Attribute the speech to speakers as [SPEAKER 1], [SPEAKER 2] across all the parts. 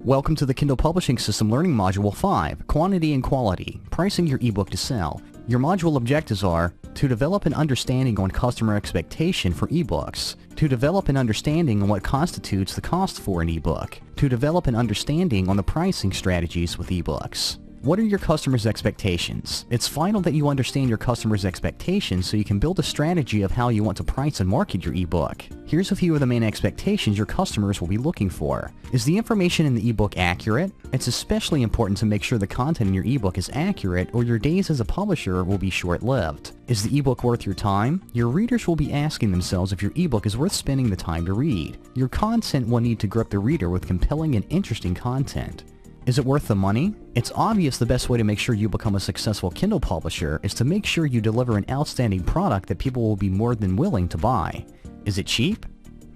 [SPEAKER 1] Welcome to the Kindle Publishing System Learning Module 5, Quantity and Quality, Pricing Your Ebook to Sell. Your module objectives are to develop an understanding on customer expectation for ebooks, to develop an understanding on what constitutes the cost for an ebook, to develop an understanding on the pricing strategies with ebooks. What are your customers' expectations? It's vital that you understand your customers' expectations so you can build a strategy of how you want to price and market your ebook. Here's a few of the main expectations your customers will be looking for. Is the information in the ebook accurate? It's especially important to make sure the content in your ebook is accurate, or your days as a publisher will be short-lived. Is the ebook worth your time? Your readers will be asking themselves if your ebook is worth spending the time to read. Your content will need to grip the reader with compelling and interesting content. Is it worth the money? It's obvious the best way to make sure you become a successful Kindle publisher is to make sure you deliver an outstanding product that people will be more than willing to buy. Is it cheap?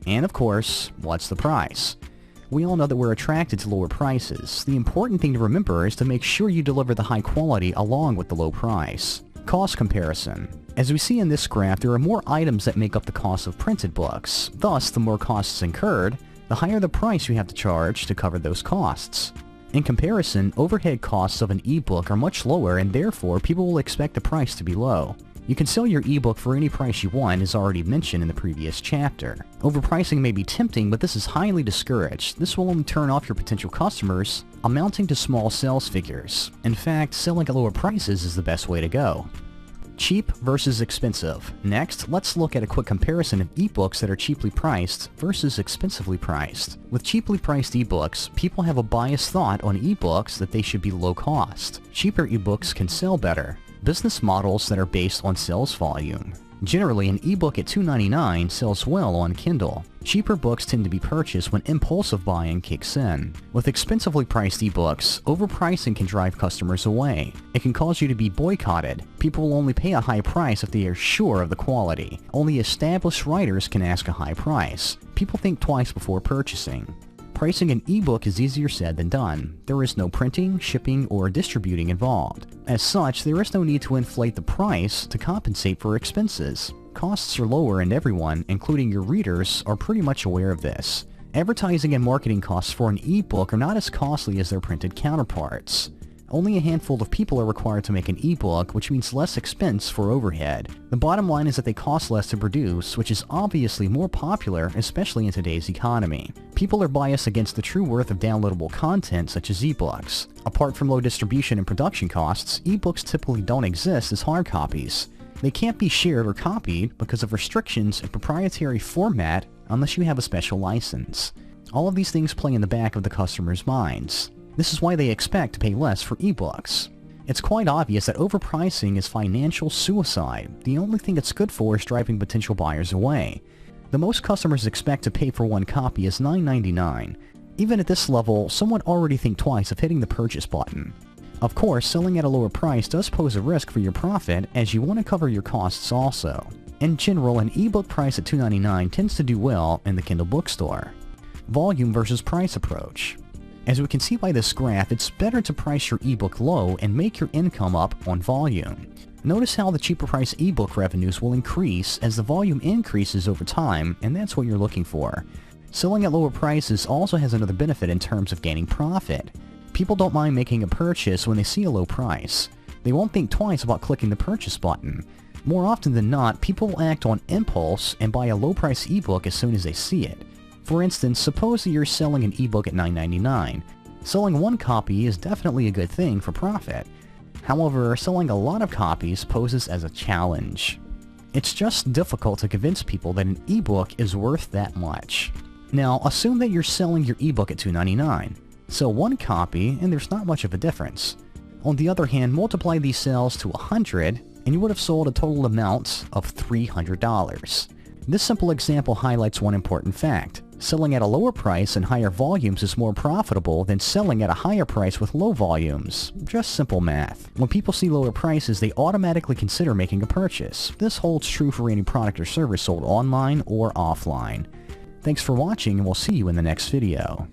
[SPEAKER 1] And of course, what's the price? We all know that we're attracted to lower prices. The important thing to remember is to make sure you deliver the high quality along with the low price. Cost comparison. As we see in this graph, there are more items that make up the cost of printed books. Thus, the more costs incurred, the higher the price you have to charge to cover those costs. In comparison, overhead costs of an ebook are much lower, and therefore people will expect the price to be low. You can sell your ebook for any price you want, as already mentioned in the previous chapter. Overpricing may be tempting, but this is highly discouraged. This will only turn off your potential customers, amounting to small sales figures. In fact, selling at lower prices is the best way to go. Cheap versus expensive. Next, let's look at a quick comparison of ebooks that are cheaply priced versus expensively priced. With cheaply priced ebooks, people have a biased thought on ebooks that they should be low cost. Cheaper ebooks can sell better. Business models that are based on sales volume. Generally, an ebook at $2.99 sells well on Kindle. Cheaper books tend to be purchased when impulsive buying kicks in. With expensively priced ebooks, overpricing can drive customers away. It can cause you to be boycotted. People will only pay a high price if they are sure of the quality. Only established writers can ask a high price. People think twice before purchasing. Pricing an ebook is easier said than done. There is no printing, shipping, or distributing involved. As such, there is no need to inflate the price to compensate for expenses. Costs are lower, and everyone, including your readers, are pretty much aware of this. Advertising and marketing costs for an ebook are not as costly as their printed counterparts. Only a handful of people are required to make an ebook, which means less expense for overhead. The bottom line is that they cost less to produce, which is obviously more popular, especially in today's economy. People are biased against the true worth of downloadable content such as ebooks. Apart from low distribution and production costs, ebooks typically don't exist as hard copies. They can't be shared or copied because of restrictions and proprietary format unless you have a special license. All of these things play in the back of the customer's minds. This is why they expect to pay less for ebooks. It's quite obvious that overpricing is financial suicide. The only thing it's good for is driving potential buyers away. The most customers expect to pay for one copy is $9.99. Even at this level, some would already think twice of hitting the purchase button. Of course, selling at a lower price does pose a risk for your profit, as you want to cover your costs also. In general, an ebook price at $2.99 tends to do well in the Kindle bookstore. Volume versus price approach. As we can see by this graph, it's better to price your ebook low and make your income up on volume. Notice how the cheaper price ebook revenues will increase as the volume increases over time, and that's what you're looking for. Selling at lower prices also has another benefit in terms of gaining profit. People don't mind making a purchase when they see a low price. They won't think twice about clicking the purchase button. More often than not, people will act on impulse and buy a low price ebook as soon as they see it. For instance, suppose that you're selling an ebook at $9.99. Selling one copy is definitely a good thing for profit. However, selling a lot of copies poses as a challenge. It's just difficult to convince people that an ebook is worth that much. Now, assume that you're selling your ebook at $2.99. Sell one copy, and there's not much of a difference. On the other hand, multiply these sales to 100, and you would have sold a total amount of $300. This simple example highlights one important fact. Selling at a lower price and higher volumes is more profitable than selling at a higher price with low volumes. Just simple math. When people see lower prices, they automatically consider making a purchase. This holds true for any product or service sold online or offline. Thanks for watching, and we'll see you in the next video.